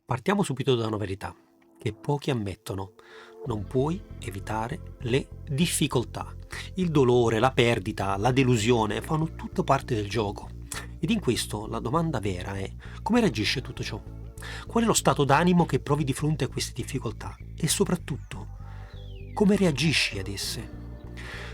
Partiamo subito da una verità che pochi ammettono. Non puoi evitare le difficoltà. Il dolore, la perdita, la delusione fanno tutto parte del gioco. Ed in questo la domanda vera è: come reagisci a tutto ciò? Qual è lo stato d'animo che provi di fronte a queste difficoltà? E soprattutto, come reagisci ad esse?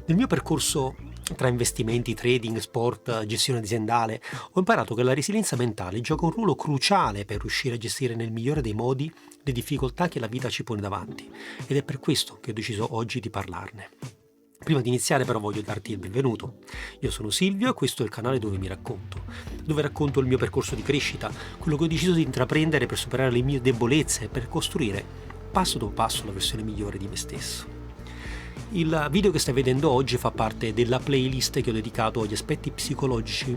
Nel mio percorso tra investimenti, trading, sport, gestione aziendale, ho imparato che la resilienza mentale gioca un ruolo cruciale per riuscire a gestire nel migliore dei modi le difficoltà che la vita ci pone davanti, ed è per questo che ho deciso oggi di parlarne. Prima di iniziare però voglio darti il benvenuto. Io sono Silvio e questo è il canale dove racconto il mio percorso di crescita, quello che ho deciso di intraprendere per superare le mie debolezze e per costruire passo dopo passo la versione migliore di me stesso. Il video che stai vedendo oggi fa parte della playlist che ho dedicato agli aspetti psicologici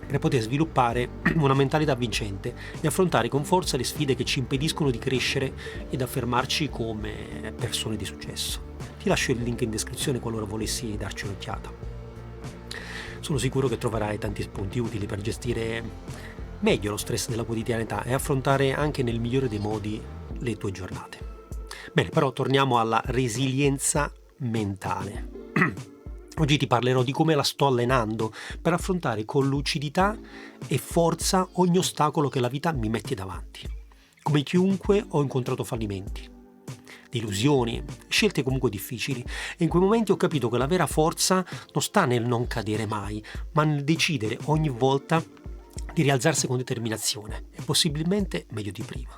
per poter sviluppare una mentalità vincente e affrontare con forza le sfide che ci impediscono di crescere ed affermarci come persone di successo. Ti lascio il link in descrizione qualora volessi darci un'occhiata. Sono sicuro che troverai tanti spunti utili per gestire meglio lo stress della quotidianità e affrontare anche nel migliore dei modi le tue giornate. Bene, però torniamo alla resilienza mentale. Oggi ti parlerò di come la sto allenando per affrontare con lucidità e forza ogni ostacolo che la vita mi mette davanti. Come chiunque ho incontrato fallimenti, delusioni, scelte comunque difficili, e in quei momenti ho capito che la vera forza non sta nel non cadere mai, ma nel decidere ogni volta di rialzarsi con determinazione e possibilmente meglio di prima.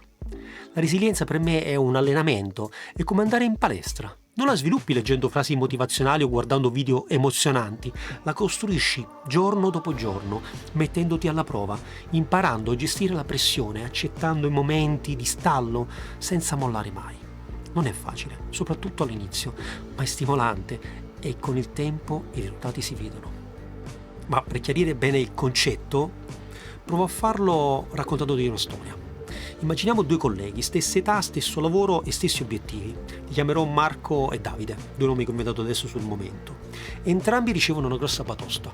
La resilienza per me è un allenamento, è come andare in palestra. Non la sviluppi leggendo frasi motivazionali o guardando video emozionanti, la costruisci giorno dopo giorno, mettendoti alla prova, imparando a gestire la pressione, accettando i momenti di stallo senza mollare mai. Non è facile, soprattutto all'inizio, ma è stimolante e con il tempo i risultati si vedono. Ma per chiarire bene il concetto, provo a farlo raccontandoti una storia. Immaginiamo due colleghi, stessa età, stesso lavoro e stessi obiettivi. Li chiamerò Marco e Davide, due nomi che ho inventato adesso sul momento. Entrambi ricevono una grossa batosta.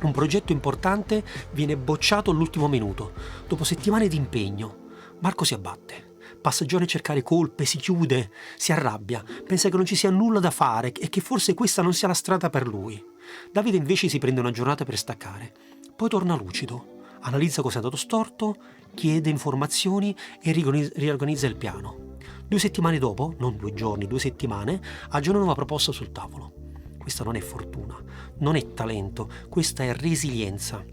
Un progetto importante viene bocciato all'ultimo minuto. Dopo settimane di impegno, Marco si abbatte. Passa giorni a cercare colpe, si chiude, si arrabbia, pensa che non ci sia nulla da fare e che forse questa non sia la strada per lui. Davide invece si prende una giornata per staccare. Poi torna lucido. Analizza cosa è andato storto, chiede informazioni e riorganizza il piano. 2 settimane dopo, non 2 giorni, 2 settimane, ha già una nuova proposta sul tavolo. Questa non è fortuna, non è talento, questa è resilienza.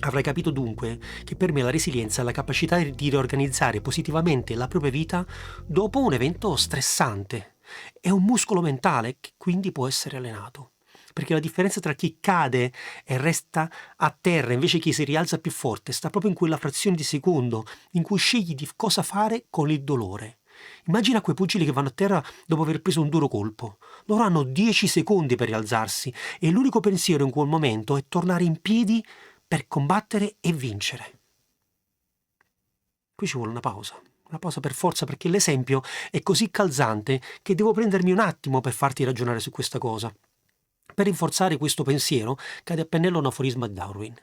Avrai capito dunque che per me la resilienza è la capacità di riorganizzare positivamente la propria vita dopo un evento stressante. È un muscolo mentale che quindi può essere allenato. Perché la differenza tra chi cade e resta a terra invece chi si rialza più forte sta proprio in quella frazione di secondo in cui scegli di cosa fare con il dolore. Immagina quei pugili che vanno a terra dopo aver preso un duro colpo. Loro hanno 10 secondi per rialzarsi e l'unico pensiero in quel momento è tornare in piedi per combattere e vincere. Qui ci vuole una pausa per forza, perché l'esempio è così calzante che devo prendermi un attimo per farti ragionare su questa cosa. Per rinforzare questo pensiero cade a pennello un aforisma di Darwin.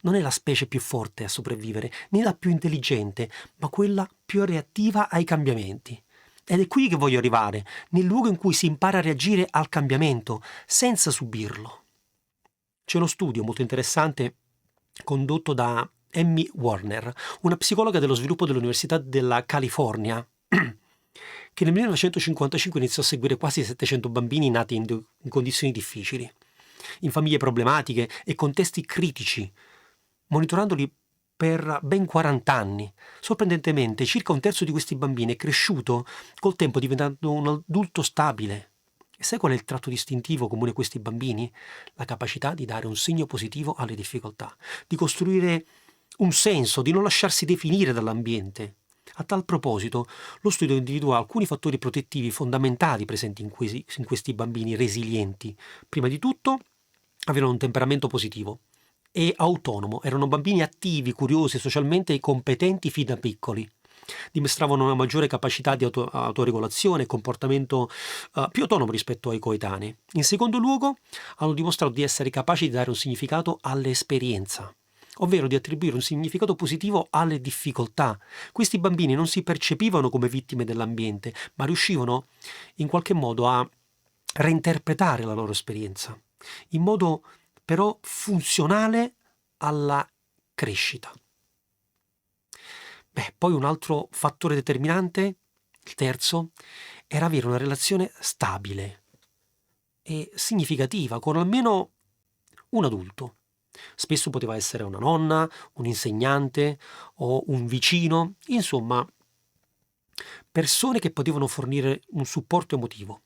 Non è la specie più forte a sopravvivere, né la più intelligente, ma quella più reattiva ai cambiamenti. Ed è qui che voglio arrivare, nel luogo in cui si impara a reagire al cambiamento, senza subirlo. C'è uno studio molto interessante condotto da Amy Warner, una psicologa dello sviluppo dell'Università della California, che nel 1955 iniziò a seguire quasi 700 bambini nati in condizioni difficili, in famiglie problematiche e contesti critici, monitorandoli per ben 40 anni. Sorprendentemente, circa un terzo di questi bambini è cresciuto col tempo diventando un adulto stabile. E sai qual è il tratto distintivo comune a questi bambini? La capacità di dare un segno positivo alle difficoltà, di costruire un senso, di non lasciarsi definire dall'ambiente. A tal proposito, lo studio individua alcuni fattori protettivi fondamentali presenti in questi bambini resilienti. Prima di tutto, avevano un temperamento positivo e autonomo. Erano bambini attivi, curiosi, socialmente competenti fin da piccoli. Dimostravano una maggiore capacità di autoregolazione e comportamento più autonomo rispetto ai coetanei. In secondo luogo, hanno dimostrato di essere capaci di dare un significato all'esperienza. ovvero di attribuire un significato positivo alle difficoltà. Questi bambini non si percepivano come vittime dell'ambiente, ma riuscivano in qualche modo a reinterpretare la loro esperienza, in modo però funzionale alla crescita. Poi un altro fattore determinante, il terzo, era avere una relazione stabile e significativa con almeno un adulto. Spesso poteva essere una nonna, un insegnante o un vicino, insomma, persone che potevano fornire un supporto emotivo,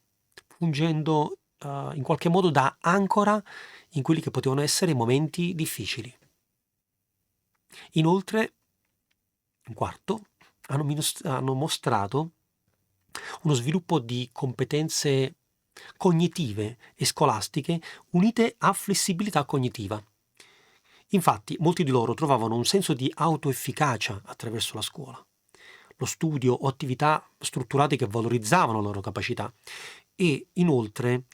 fungendo in qualche modo da ancora in quelli che potevano essere momenti difficili. Inoltre, un quarto, hanno mostrato uno sviluppo di competenze cognitive e scolastiche unite a flessibilità cognitiva. Infatti, molti di loro trovavano un senso di autoefficacia attraverso la scuola, lo studio o attività strutturate che valorizzavano le loro capacità e, inoltre,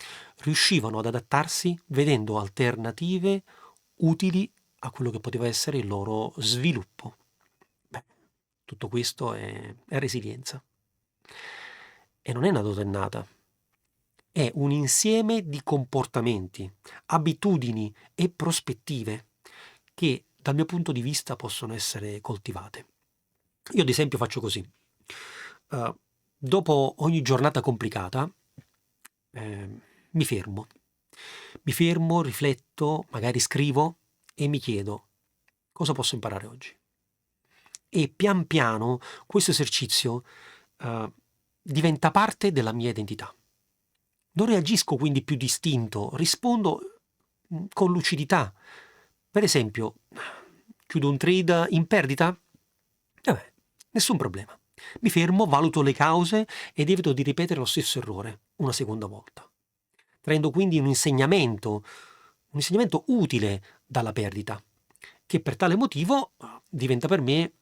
riuscivano ad adattarsi vedendo alternative utili a quello che poteva essere il loro sviluppo. Tutto questo è resilienza. E non è una dote innata, è un insieme di comportamenti, abitudini e prospettive che dal mio punto di vista possono essere coltivate. Io ad esempio faccio così. Dopo ogni giornata complicata mi fermo, rifletto, magari scrivo e mi chiedo cosa posso imparare oggi. E pian piano questo esercizio diventa parte della mia identità. Non reagisco quindi più distinto, rispondo con lucidità. Per esempio, chiudo un trade in perdita? Nessun problema. Mi fermo, valuto le cause ed evito di ripetere lo stesso errore una seconda volta. Traendo quindi un insegnamento utile dalla perdita, che per tale motivo diventa per me,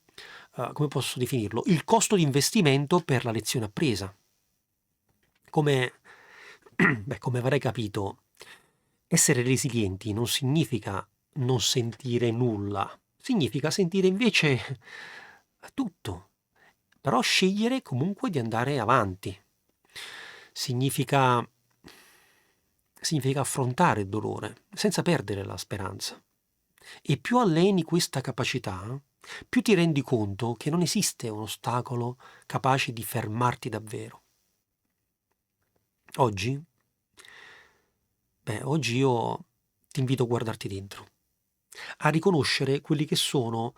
come posso definirlo, il costo di investimento per la lezione appresa. Come avrei capito, essere resilienti non significa non sentire nulla, significa sentire invece tutto, però scegliere comunque di andare avanti. Significa affrontare il dolore senza perdere la speranza. E più alleni questa capacità, più ti rendi conto che non esiste un ostacolo capace di fermarti davvero. Oggi io ti invito a guardarti dentro, a riconoscere quelli che sono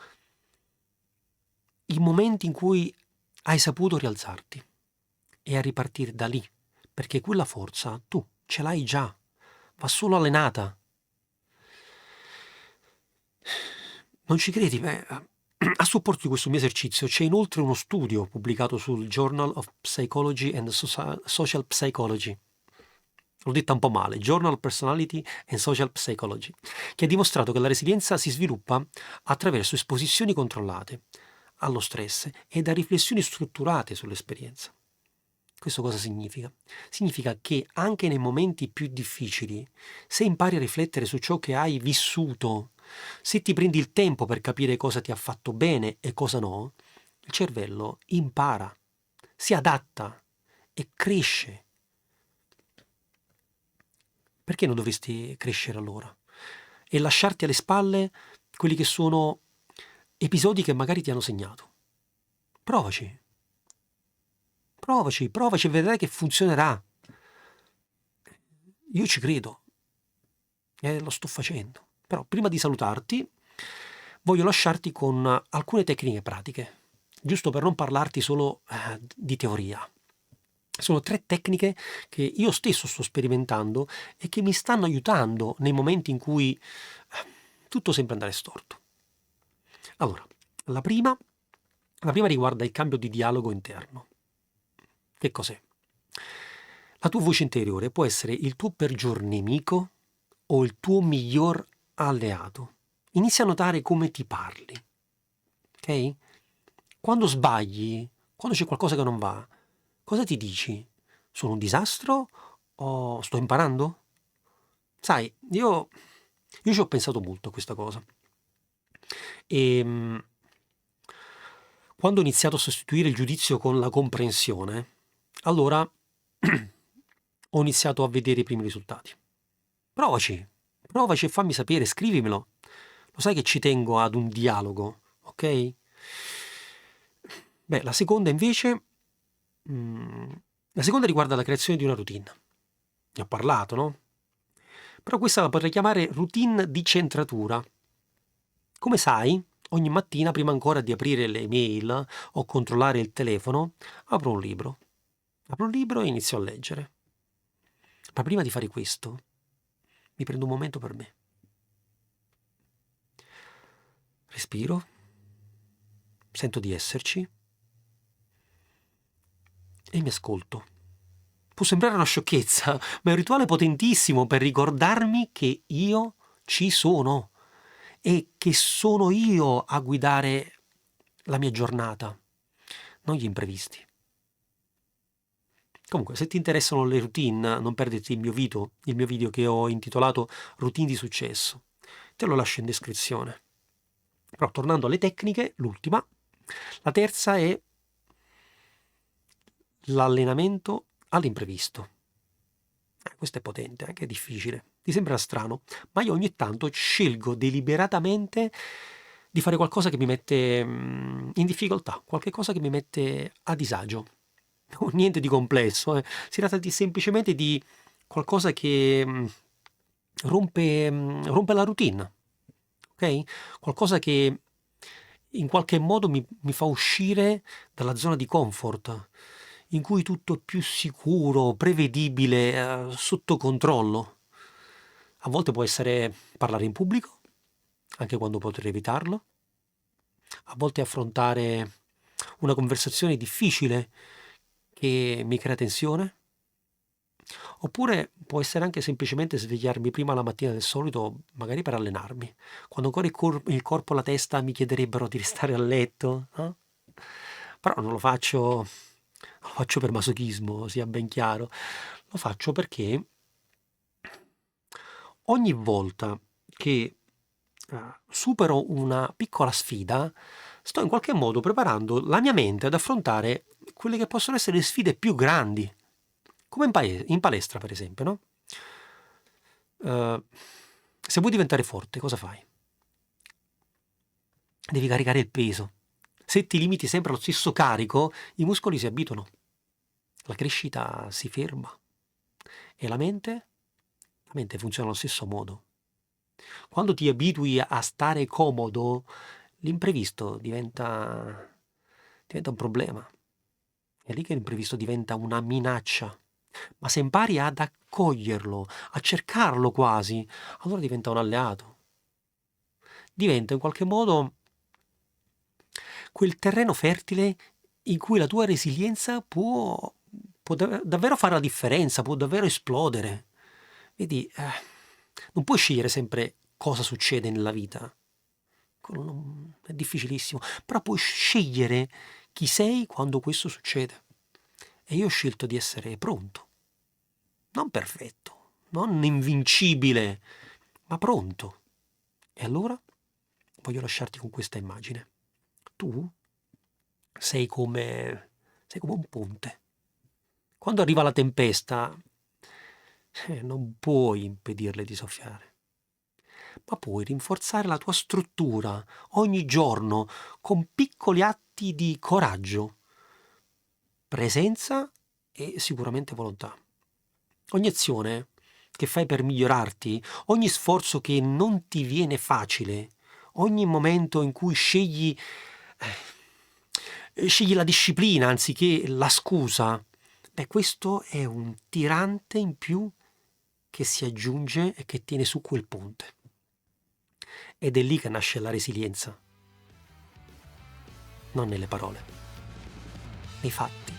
i momenti in cui hai saputo rialzarti e a ripartire da lì, perché quella forza tu ce l'hai già, va solo allenata. Non ci credi? A supporto di questo mio esercizio c'è inoltre uno studio pubblicato sul Journal of Psychology and Social Psychology. L'ho detta un po' male, Journal of Personality and Social Psychology, che ha dimostrato che la resilienza si sviluppa attraverso esposizioni controllate allo stress e da riflessioni strutturate sull'esperienza. Questo cosa significa? Significa che anche nei momenti più difficili, se impari a riflettere su ciò che hai vissuto, se ti prendi il tempo per capire cosa ti ha fatto bene e cosa no, il cervello impara, si adatta e cresce. Perché non dovresti crescere allora? E lasciarti alle spalle quelli che sono episodi che magari ti hanno segnato. Provaci e vedrai che funzionerà. Io ci credo e lo sto facendo. Però prima di salutarti voglio lasciarti con alcune tecniche pratiche, giusto per non parlarti solo di teoria. Sono 3 tecniche che io stesso sto sperimentando e che mi stanno aiutando nei momenti in cui tutto sembra andare storto. Allora, la prima riguarda il cambio di dialogo interno. Che cos'è? La tua voce interiore può essere il tuo peggior nemico o il tuo miglior alleato. Inizia a notare come ti parli. Ok? Quando sbagli, quando c'è qualcosa che non va, cosa ti dici? Sono un disastro o sto imparando? Sai, io ci ho pensato molto a questa cosa. E quando ho iniziato a sostituire il giudizio con la comprensione, allora ho iniziato a vedere i primi risultati. Provaci, provaci e fammi sapere, scrivimelo. Lo sai che ci tengo ad un dialogo, ok? Beh, la seconda invece, la seconda riguarda la creazione di una routine. Ne ho parlato, no? Però questa la potrei chiamare routine di centratura. Come sai, ogni mattina, prima ancora di aprire le email o controllare il telefono, apro un libro. Apro un libro e inizio a leggere. Ma prima di fare questo, mi prendo un momento per me. Respiro, sento di esserci e mi ascolto. Può sembrare una sciocchezza, ma è un rituale potentissimo per ricordarmi che io ci sono e che sono io a guidare la mia giornata, non gli imprevisti. Comunque, se ti interessano le routine, non perderti il mio video che ho intitolato Routine di successo. Te lo lascio in descrizione. Però tornando alle tecniche, l'ultima, la terza è l'allenamento all'imprevisto. Questo è potente, anche difficile. Ti sembra strano, ma io ogni tanto scelgo deliberatamente di fare qualcosa che mi mette in difficoltà, qualche cosa che mi mette a disagio. Niente di complesso, eh. Si tratta semplicemente di qualcosa che rompe la routine, ok? Qualcosa che in qualche modo mi fa uscire dalla zona di comfort, in cui tutto è più sicuro, prevedibile, sotto controllo. A volte può essere parlare in pubblico, anche quando potrei evitarlo. A volte affrontare una conversazione difficile che mi crea tensione. Oppure può essere anche semplicemente svegliarmi prima la mattina del solito, magari per allenarmi, quando ancora il corpo e la testa mi chiederebbero di restare a letto. Però non lo faccio per masochismo, sia ben chiaro. Lo faccio perché ogni volta che supero una piccola sfida, sto in qualche modo preparando la mia mente ad affrontare quelle che possono essere le sfide più grandi, come in palestra, per esempio, no? Se vuoi diventare forte, cosa fai? Devi caricare il peso. Se ti limiti sempre allo stesso carico, i muscoli si abituano. La crescita si ferma. E la mente? La mente funziona allo stesso modo. Quando ti abitui a stare comodo, l'imprevisto diventa un problema. È lì che l'imprevisto diventa una minaccia. Ma se impari ad accoglierlo, a cercarlo quasi, allora diventa un alleato. Diventa in qualche modo quel terreno fertile in cui la tua resilienza può davvero fare la differenza, può davvero esplodere. Vedi, non puoi scegliere sempre cosa succede nella vita. È difficilissimo, però puoi scegliere chi sei quando questo succede. E io ho scelto di essere pronto, non perfetto, non invincibile, ma pronto. E allora voglio lasciarti con questa immagine. Tu sei come un ponte. Quando arriva la tempesta, non puoi impedirle di soffiare, ma puoi rinforzare la tua struttura ogni giorno con piccoli atti di coraggio, presenza e sicuramente volontà. Ogni azione che fai per migliorarti, ogni sforzo che non ti viene facile, ogni momento in cui scegli la disciplina anziché la scusa, questo è un tirante in più che si aggiunge e che tiene su quel ponte. Ed è lì che nasce la resilienza, non nelle parole, nei fatti.